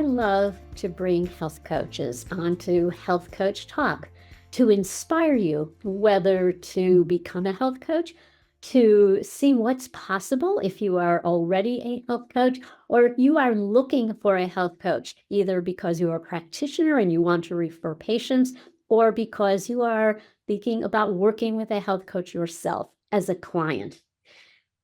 I love to bring health coaches onto Health Coach Talk to inspire you, whether to become a health coach, to see what's possible if you are already a health coach, or if you are looking for a health coach, either because you are a practitioner and you want to refer patients, or because you are thinking about working with a health coach yourself as a client.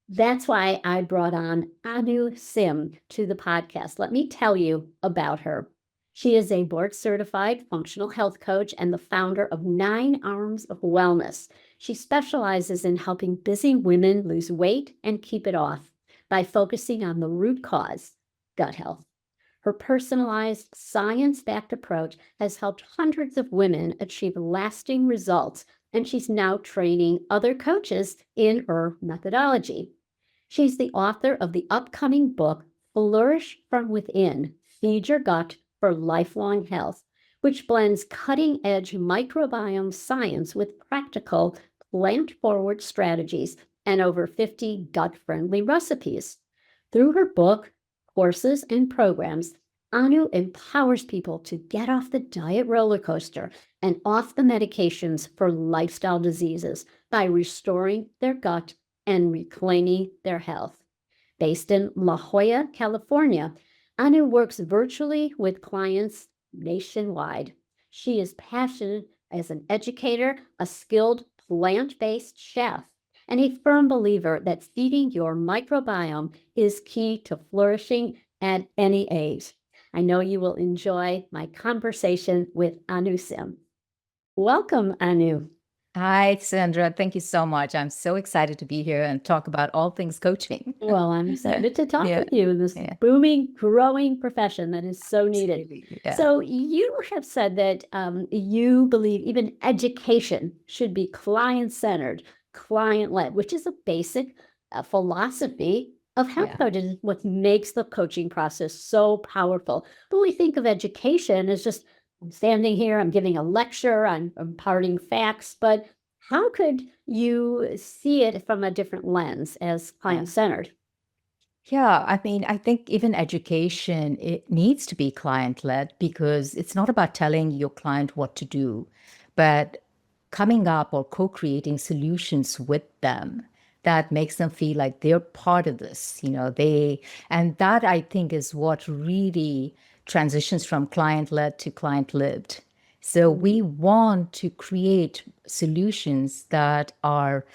That's why I brought on Anu Simh to the podcast. Let me tell you about her. She is a board certified functional health coach and the founder of 9 Arms of Wellness. She specializes in helping busy women lose weight and keep it off by focusing on the root cause, gut health. Her personalized, science backed approach has helped hundreds of women achieve lasting results, and she's now training other coaches in her methodology. She's the author of the upcoming book, Flourish from Within Feed Your Gut for Lifelong Health, which blends cutting edge microbiome science with practical, plant forward strategies and over 50 gut friendly recipes. Through her book, courses, and programs, Anu empowers people to get off the diet roller coaster and off the medications for lifestyle diseases by restoring their gut and reclaiming their health. Based in La Jolla, California, Anu works virtually with clients nationwide. She is passionate as an educator, a skilled plant based chef, and a firm believer that feeding your microbiome is key to flourishing at any age. I know you will enjoy my conversation with Anu Simh. Welcome, Anu. Hi, Sandra. Thank you so much. I'm so excited to be here and talk about all things coaching. Well, I'm excited to talk Yeah, with you in this yeah, booming, growing profession that is so needed. absolutely. Yeah. So, you have said that you believe even education should be client centered, client led, which is a basic philosophy of health Yeah. coaching, what makes the coaching process so powerful. But we think of education as just I'm standing here, I'm giving a lecture, I'm imparting facts, but how could you see it from a different lens as Yeah. client-centered? Yeah, I mean, I think even education, it needs to be client-led because it's not about telling your client what to do, but coming up or co-creating solutions with them that makes them feel like they're part of this, and that I think is what really transitions from client-led to client-lived. So Mhm. we want to create solutions that are,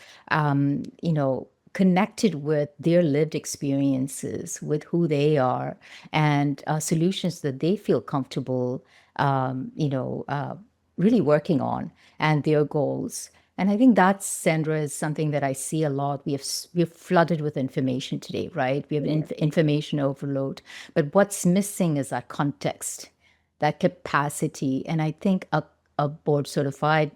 connected with their lived experiences, with who they are, and solutions that they feel comfortable, really working on and their goals. And I think that, Sandra, is something that I see a lot. We're flooded with information today, right? We have Yeah. information overload, but what's missing is that context, that capacity. And I think a board certified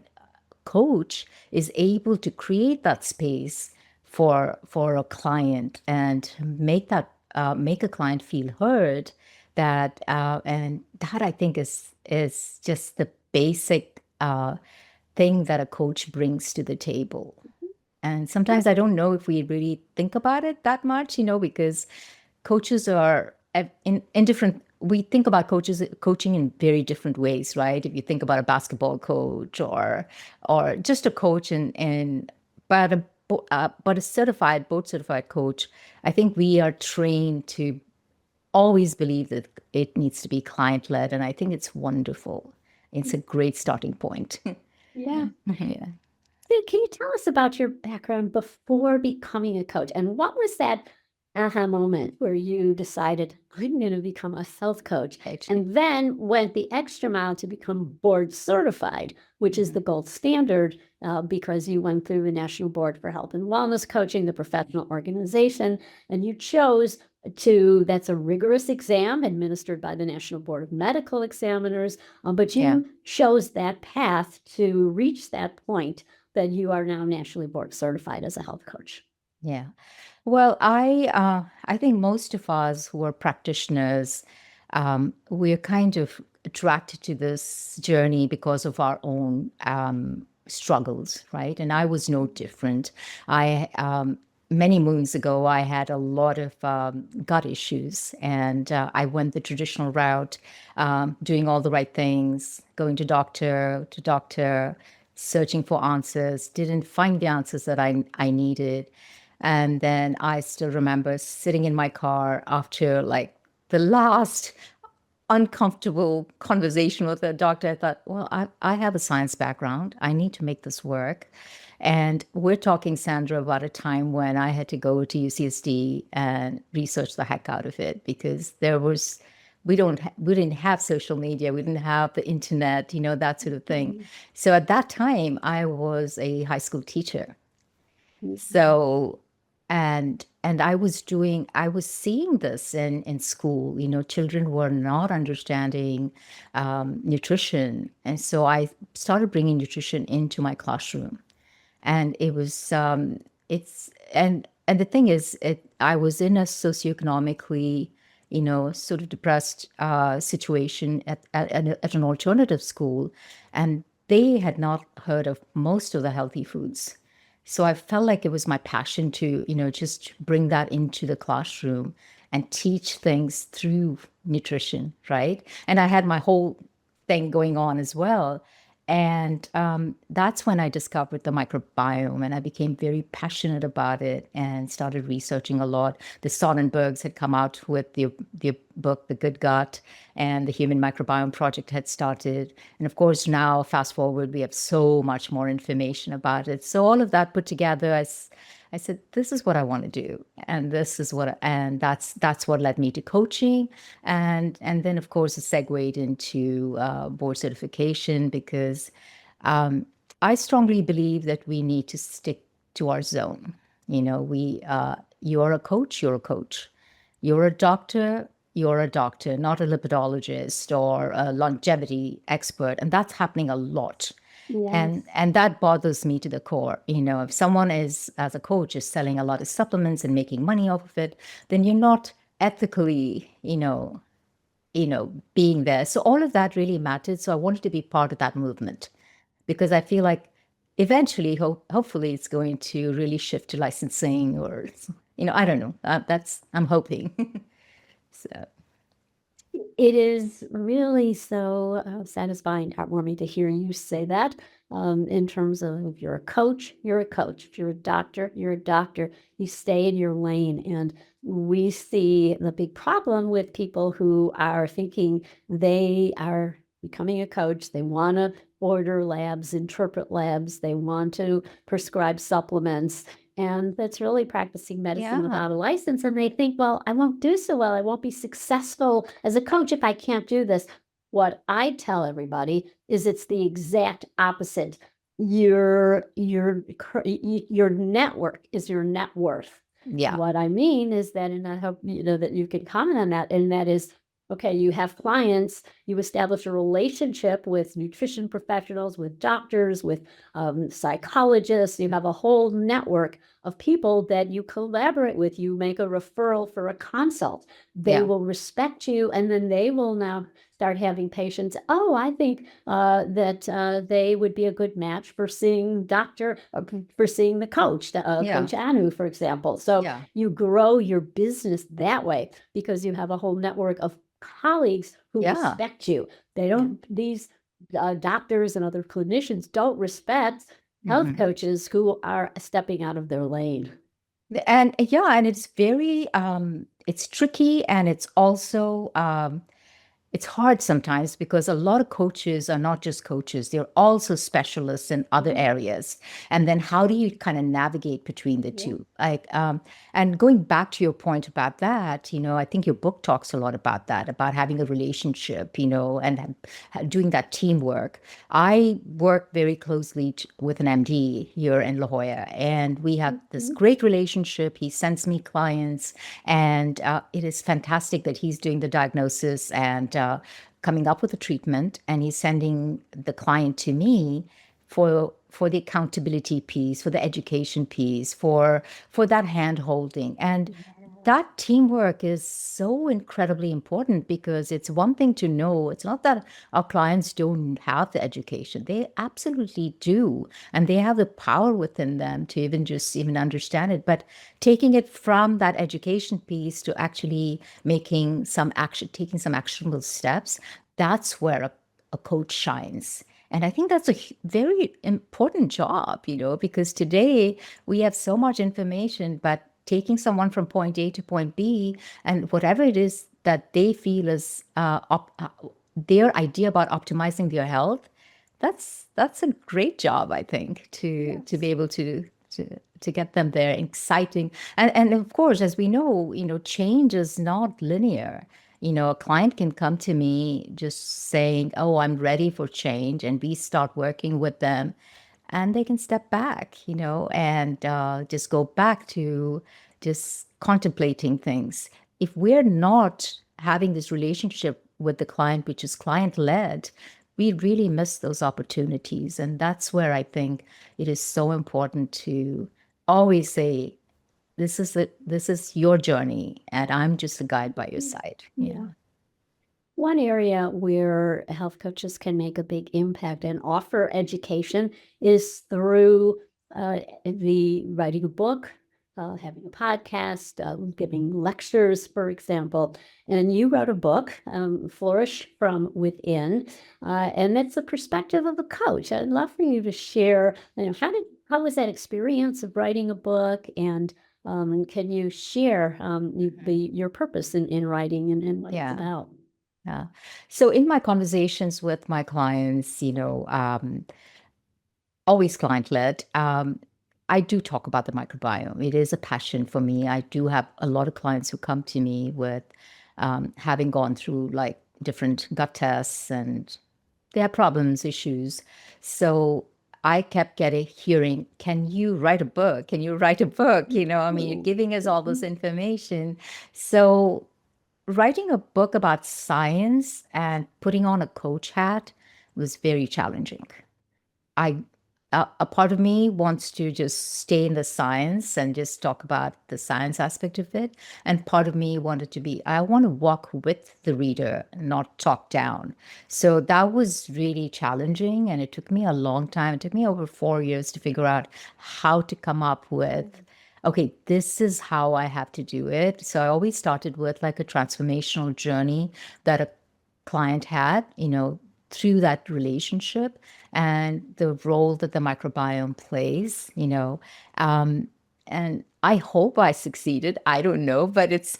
coach is able to create that space for a client and make a client feel heard, and that I think is just the basic thing that a coach brings to the table. And Yeah. sometimes I don't know if we really think about it that much, because coaches are in different, we think about coaching in very different ways, right? If you think about a basketball coach or just a coach but a certified, board certified coach, I think we are trained to always believe that it needs to be client led. And I think it's wonderful. It's a great starting point. Yeah. Yeah. Can you tell us about your background before becoming a coach? And what was that aha moment where you decided, I'm going to become a health coach, Right. and then went the extra mile to become board certified, which is the gold standard because you went through the National Board for Health and Wellness Coaching, the professional organization, and you chose that's a rigorous exam administered by the National Board of Medical Examiners, but Yeah. you chose that path to reach that point that you are now nationally board certified as a health coach. Yeah. Well, I think most of us who are practitioners, we're kind of attracted to this journey because of our own struggles, right? And I was no different. I many moons ago, I had a lot of gut issues, and I went the traditional route, doing all the right things, going to doctor, searching for answers, didn't find the answers that I needed. And then I still remember sitting in my car after like the last uncomfortable conversation with a doctor. I thought, well, I have a science background. I need to make this work. And we're talking, Sandra, about a time when I had to go to UCSD and research the heck out of it because we didn't have social media, we didn't have the internet, that sort of thing. Mhm. So at that time, I was a high school teacher. Mhm. So, and I was seeing this in school. Children were not understanding nutrition, and so I started bringing nutrition into my classroom. And it was it's and the thing is, I was in a socioeconomically, sort of depressed situation at an alternative school, and they had not heard of most of the healthy foods. So I felt like it was my passion to, just bring that into the classroom and teach things through nutrition, right? And I had my whole thing going on as well. And that's when I discovered the microbiome, and I became very passionate about it and started researching a lot. The Sonnenbergs had come out with the book, The Good Gut, and the Human Microbiome Project had started. And of course, now, fast forward, we have so much more information about it. So all of that put together, I said, this is what I want to do, and that's what led me to coaching, and then of course it segued into board certification because I strongly believe that we need to stick to our zone. We you're a coach, you're a coach. You're a doctor, you're a doctor, not a lipidologist or a longevity expert, and that's happening a lot. Yes. And that bothers me to the core. If someone is, as a coach, is selling a lot of supplements and making money off of it, then you're not ethically, being there. So all of that really mattered. So I wanted to be part of that movement because I feel like eventually, hopefully, it's going to really shift to licensing or, I don't know. I'm hoping. So It is really so satisfying, heartwarming to hear you say that. In terms of if you're a coach, you're a coach. If you're a doctor, you're a doctor. You stay in your lane. And we see the big problem with people who are thinking they are becoming a coach. They want to order labs, interpret labs. They want to prescribe supplements. And that's really practicing medicine yeah, without a license. And they think, well, I won't do so well. I won't be successful as a coach if I can't do this. What I tell everybody is it's the exact opposite. Your network is your net worth. yeah, What I mean is that, and I hope that you can comment on that, and that is, okay, you have clients, you establish a relationship with nutrition professionals, with doctors, with psychologists, you have a whole network of people that you collaborate with. You make a referral for a consult. They yeah, will respect you, and then they will now start having patients. Oh, I think that they would be a good match for seeing for seeing the coach, yeah, Coach Anu, for example. So yeah, you grow your business that way because you have a whole network of colleagues who yeah, respect you. They yeah. don't, these doctors and other clinicians don't respect health Mhm. coaches who are stepping out of their lane. And yeah, and it's very it's tricky, and it's also it's hard sometimes because a lot of coaches are not just coaches, they're also specialists in other Mhm. areas. And then how do you kind of navigate between the Yeah. two? And going back to your point about that, I think your book talks a lot about that, about having a relationship, and doing that teamwork. I work very closely with an MD here in La Jolla, and we have this Mhm. great relationship. He sends me clients, and it is fantastic that he's doing the diagnosis and coming up with a treatment, and he's sending the client to me for the accountability piece, for the education piece, for that hand holding. And that teamwork is so incredibly important because it's one thing to know. It's not that our clients don't have the education. They absolutely do. And they have the power within them to even understand it. But taking it from that education piece to actually making some action, taking some actionable steps, that's where a coach shines. And I think that's a very important job, because today we have so much information, but taking someone from point A to point B and whatever it is that they feel is their idea about optimizing their health, that's a great job, I think, to be able to get them there, exciting. And of course, as we know, change is not linear. A client can come to me just saying, oh, I'm ready for change, and we start working with them, and they can step back, and just go back to just contemplating things. If we're not having this relationship with the client, which is client led, we really miss those opportunities. And that's where I think it is so important to always say, this is your journey, and I'm just a guide by your side. Yeah. One area where health coaches can make a big impact and offer education is through the writing a book, having a podcast, giving lectures, for example. And you wrote a book, Flourish from Within, and it's the perspective of a coach. I'd love for you to share, how was that experience of writing a book, and can you share your purpose in writing and what it's about? Yeah. So in my conversations with my clients, always client led, I do talk about the microbiome. It is a passion for me. I do have a lot of clients who come to me with having gone through like different gut tests, and they have problems, issues. So I kept hearing, can you write a book? Can you write a book? You're giving us all this information. So writing a book about science and putting on a coach hat was very challenging. I a part of me wants to just stay in the science and just talk about the science aspect of it, and part of me wanted to be, I want to walk with the reader, not talk down. So that was really challenging, and it took me a long time. It took me over 4 years to figure out how to come up with, okay, this is how I have to do it. So I always started with like a transformational journey that a client had, through that relationship and the role that the microbiome plays, and I hope I succeeded. I don't know, but it's,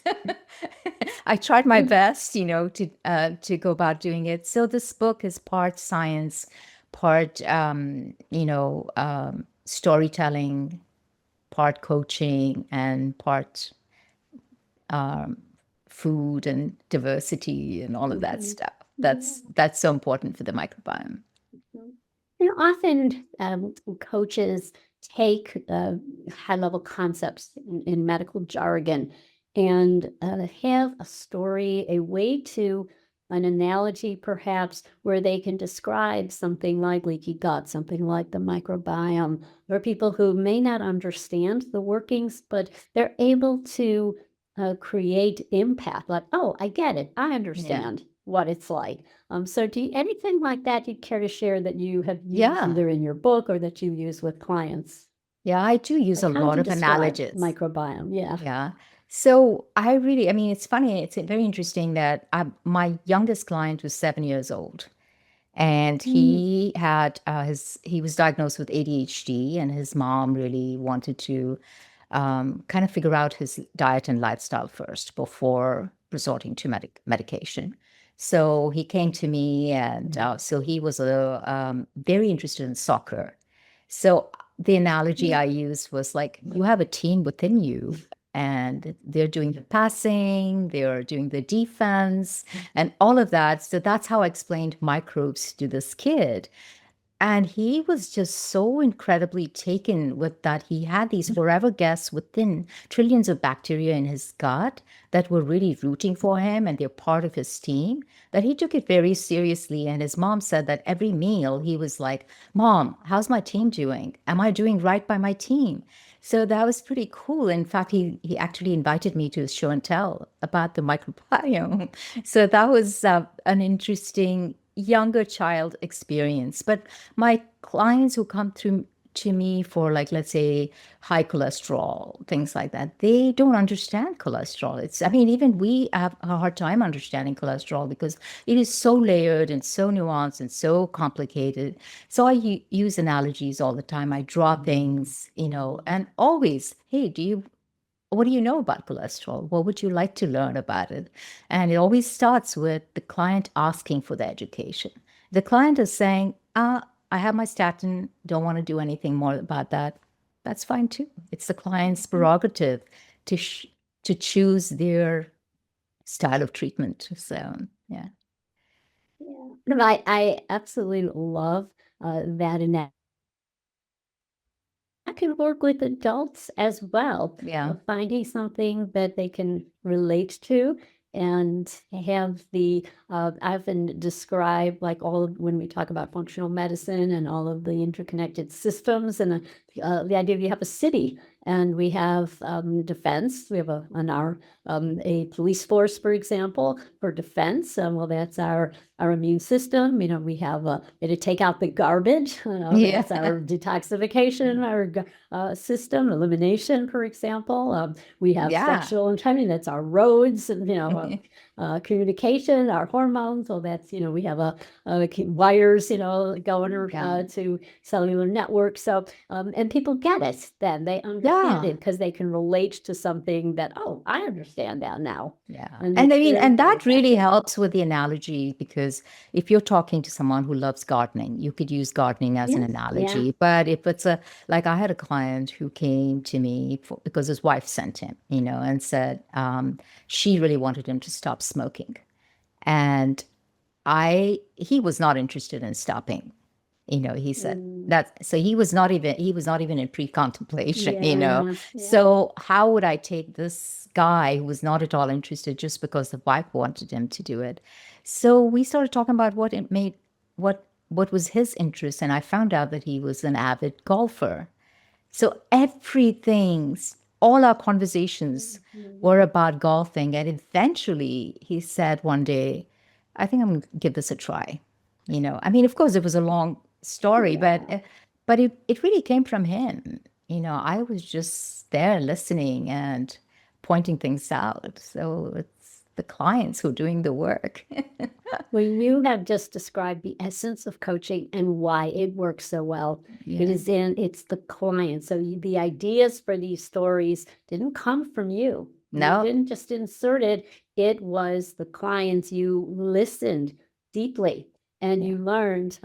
I tried my best, to go about doing it. So this book is part science, part, storytelling, part coaching, and part food and diversity and all of that stuff. That's so important for the microbiome. Often coaches take high-level concepts in medical jargon and have a story, a way to, an analogy perhaps, where they can describe something like leaky gut, something like the microbiome. There are people who may not understand the workings, but they're able to create impact. Like, oh, I get it. I understand what it's like. So anything like that you'd care to share that you have used either in your book or that you use with clients? Yeah, I do use Like, a how would lot you of describe analogies. microbiome? Yeah. Yeah. So it's funny. It's very interesting that my youngest client was 7 years old, and he had he was diagnosed with ADHD, and his mom really wanted to kind of figure out his diet and lifestyle first before resorting to medication. So he came to me, and so he was very interested in soccer. So the analogy I used was like, you have a team within you, and they're doing the passing, they're doing the defense, and all of that. So that's how I explained microbes to this kid. And he was just so incredibly taken with that. He had these forever guests within trillions of bacteria in his gut that were really rooting for him and they're part of his team, that he took it very seriously. And his mom said that every meal he was like, Mom, how's my team doing? Am I doing right by my team? So that was pretty cool. In fact, he actually invited me to his show and tell about the microbiome. So that was an interesting younger child experience. But my clients who come through to me for, like, let's say high cholesterol, things like that, they don't understand cholesterol. It's, I mean, even we have a hard time understanding cholesterol because it is so layered and so nuanced and so complicated. So I use analogies all the time. I draw things, and always, hey, what do you know about cholesterol? What would you like to learn about it? And it always starts with the client asking for the education. The client is saying, I have my statin, don't want to do anything more about that. That's fine too. It's the client's prerogative to to choose their style of treatment. So, yeah. Yeah. No, I absolutely love that analogy. I can work with adults as well, Yeah. finding something that they can relate to and have I often describe like when we talk about functional medicine and all of the interconnected systems and the idea of you have a city and we have defense. We have a police force, for example, for defense. Well, that's our immune system. We have to take out the garbage. That's our detoxification, our system, elimination, for example. We have Yeah. sexual and timing. That's our roads, and communication, our hormones. So that's we have wires, going to cellular networks. So and people get it. Then they understand it because they can relate to something that I understand that now. Yeah. And And it's I mean, very, and very that really effective. helps with the analogy because if you're talking to someone who loves gardening, you could use gardening as an Yes, yeah. analogy. But if it's like I had a client who came to me because his wife sent him, and said she really wanted him to stop smoking. And he was not interested in stopping. He said Mm, that, so he was not even in pre-contemplation, yeah, yeah. So how would I take this guy who was not at all interested just because the wife wanted him to do it? So we started talking about what was his interest, and I found out that he was an avid golfer. So all our conversations Mhm. were about golfing. And eventually he said one day, I think I'm going to give this a try. I mean, of course, it was a long story, Yeah. but it really came from him. I was just there listening and pointing things out. So it's the clients who are doing the work. Well, you have just described the essence of coaching and why it works so well. Yeah. It's the client. So the ideas for these stories didn't come from you. You No. didn't just insert it. It was the clients. You listened deeply and Yeah. you learned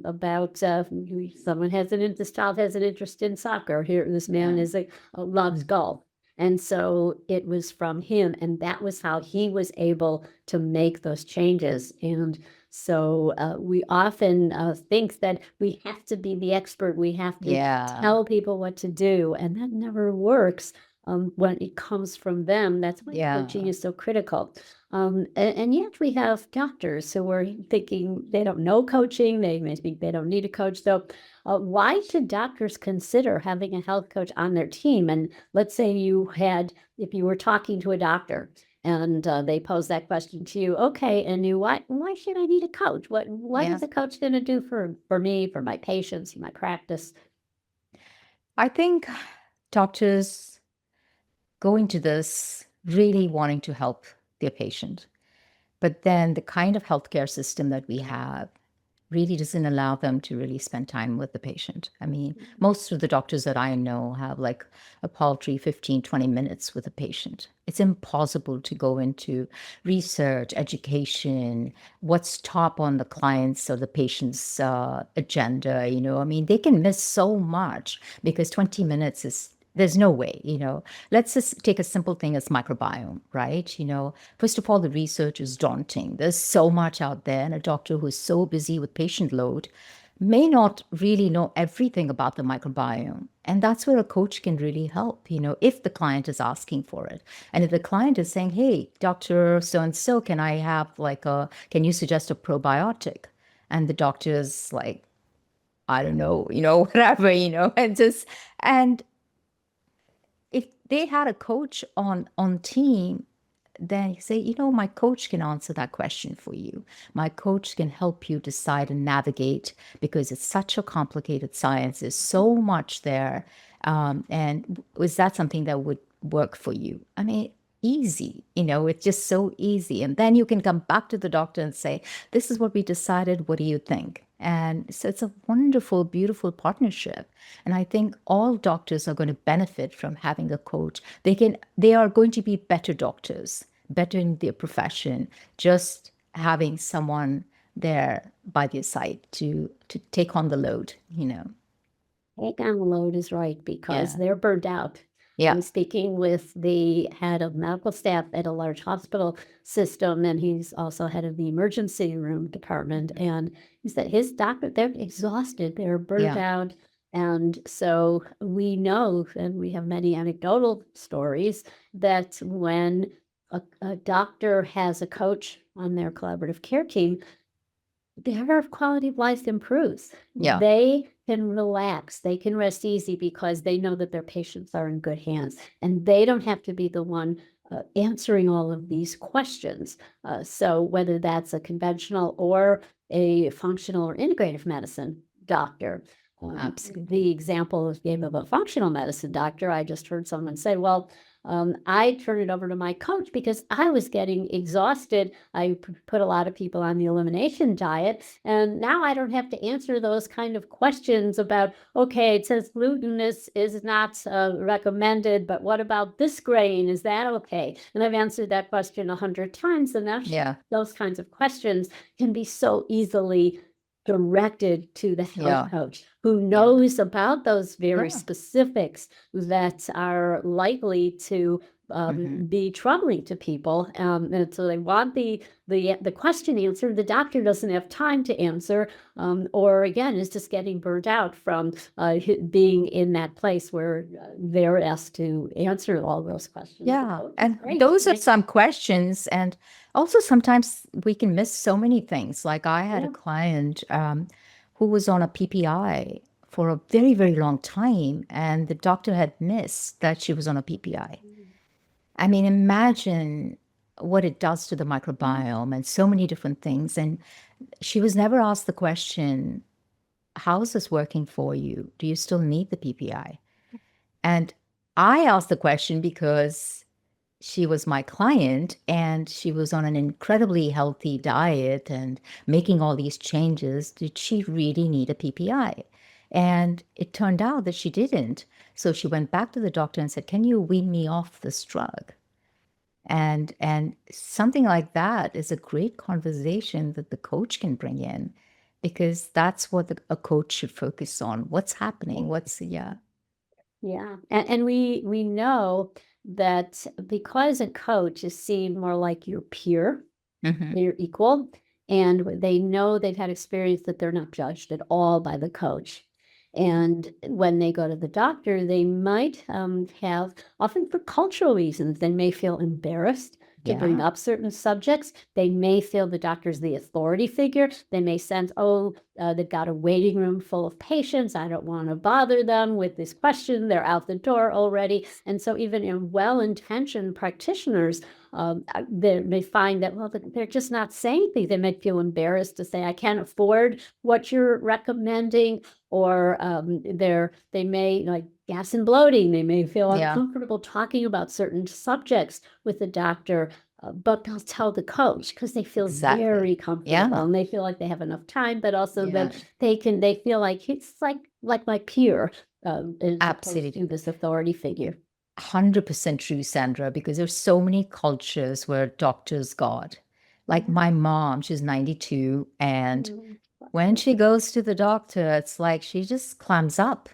about this child has an interest in soccer. Here, this man Yeah. loves golf. And so it was from him, and that was how he was able to make those changes. And so we often think that we have to be the expert, we have to Yeah. tell people what to do, and that never works when it comes from them. That's why coaching Yeah. is so critical. And yet we have doctors who are thinking they don't know coaching, they may think they don't need a coach. So why should doctors consider having a health coach on their team? And let's say if you were talking to a doctor and they pose that question to you, okay, and why should I need a coach? What Yeah. is a coach going to do for me, for my patients, my practice? I think doctors go into this really wanting to help their patient. But then the kind of healthcare system that we have really doesn't allow them to really spend time with the patient. I mean, most of the doctors that I know have like a paltry 15, 20 minutes with a patient. It's impossible to go into research, education, what's top on the client's or the patient's agenda. I mean, they can miss so much because 20 minutes there's no way. Let's just take a simple thing as microbiome, right? First of all, the research is daunting. There's so much out there, and a doctor who's so busy with patient load may not really know everything about the microbiome. And that's where a coach can really help, if the client is asking for it. And if the client is saying, hey, Dr. So and so, can you suggest a probiotic? And the doctor is like, I don't know, whatever, and if they had a coach on team, then you say, my coach can answer that question for you. My coach can help you decide and navigate, because it's such a complicated science. There's so much there. And was that something that would work for you? I mean, easy, it's just so easy. And then you can come back to the doctor and say, this is what we decided. What do you think? And so it's a wonderful, beautiful partnership. And I think all doctors are going to benefit from having a coach. They are going to be better doctors, better in their profession, just having someone there by their side to take on the load. Take on the load is right, because they're burned out. Yeah. I'm speaking with the head of medical staff at a large hospital system, and he's also head of the emergency room department. And he said his doctor, they're exhausted, they're burnt out. And so we know, and we have many anecdotal stories, that when a doctor has a coach on their collaborative care team, their quality of life improves. Yeah. They can relax, they can rest easy, because they know that their patients are in good hands, and they don't have to be the one answering all of these questions. So whether that's a conventional or a functional or integrative medicine doctor. Absolutely. The example of game of a functional medicine doctor, I just heard someone say, well, I turned it over to my coach because I was getting exhausted. I put a lot of people on the elimination diet, and now I don't have to answer those kind of questions about, okay, it says gluten is not recommended, but what about this grain? Is that okay? And I've answered that question 100 times, and now those kinds of questions can be so easily directed to the health coach who knows about those very specifics that are likely to be troubling to people. And so they want the question answered. The doctor doesn't have time to answer, or again, is just getting burnt out from being in that place where they're asked to answer all those questions. Yeah, and those are some questions. And also sometimes we can miss so many things. Like I had a client who was on a PPI for a very, very long time, and the doctor had missed that she was on a PPI. I mean, imagine what it does to the microbiome and so many different things. And she was never asked the question, how's this working for you? Do you still need the PPI? And I asked the question because she was my client and she was on an incredibly healthy diet and making all these changes. Did she really need a PPI? And it turned out that she didn't. So she went back to the doctor and said, can you wean me off this drug? And something like that is a great conversation that the coach can bring in, because that's what a coach should focus on. What's happening? Yeah. And we know that because a coach is seen more like your peer, your equal, and they know they've had experience that they're not judged at all by the coach. And when they go to the doctor, they might have, often for cultural reasons, they may feel embarrassed to bring up certain subjects. They may feel the doctor's the authority figure. They may sense, they've got a waiting room full of patients. I don't want to bother them with this question. They're out the door already. And so even in well-intentioned practitioners, they may find that, well, they're just not saying things. They might feel embarrassed to say, I can't afford what you're recommending, or they may, like gas and bloating, they may feel uncomfortable talking about certain subjects with the doctor, but they'll tell the coach because they feel very comfortable and they feel like they have enough time, but also that they feel like it's like my peer, Absolutely, to this authority figure. 100% true, Sandra, because there's so many cultures where doctors God. Like my mom, she's 92, and when she goes to the doctor, it's like she just clams up.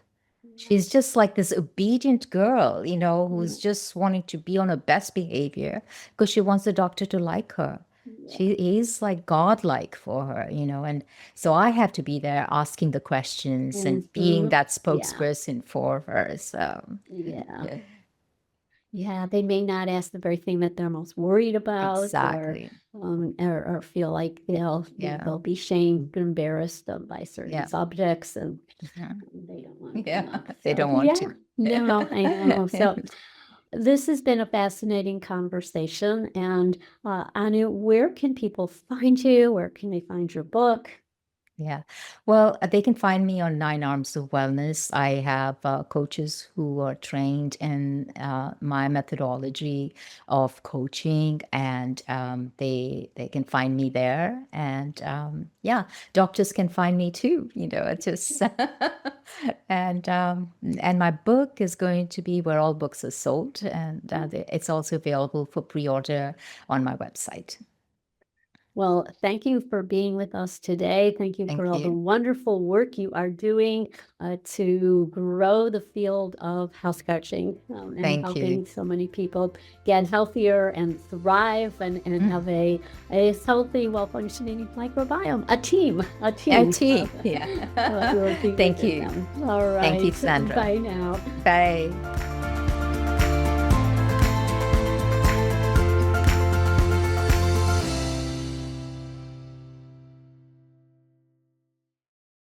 She's just like this obedient girl, who's just wanting to be on her best behavior because she wants the doctor to like her. She is like godlike for her, and so I have to be there asking the questions and being Mhm. that Yeah, spokesperson for her. So, yeah. yeah, Yeah, they may not ask the very thing that they're most worried about, exactly. or feel like Yeah, they'll be shamed, embarrassed by certain yeah, subjects, and yeah, they don't want to come yeah. up. They So don't want yeah, to. no, I know. So this has been a fascinating conversation, and Anu, where can people find you? Where can they find your book? Yeah. Well, they can find me on Nine Arms of Wellness. I have coaches who are trained in my methodology of coaching, and they can find me there. And yeah, doctors can find me too. It's just and my book is going to be where all books are sold, and it's also available for pre-order on my website. Well, thank you for being with us today. Thank you for Thank all the you. wonderful work you are doing to grow the field of health coaching, and Thank you. helping so many people get healthier and thrive, and have a healthy, well functioning microbiome. A A team tea. Yeah. working Thank within you. them. All Thank you, right. Sandra. Bye now. Bye.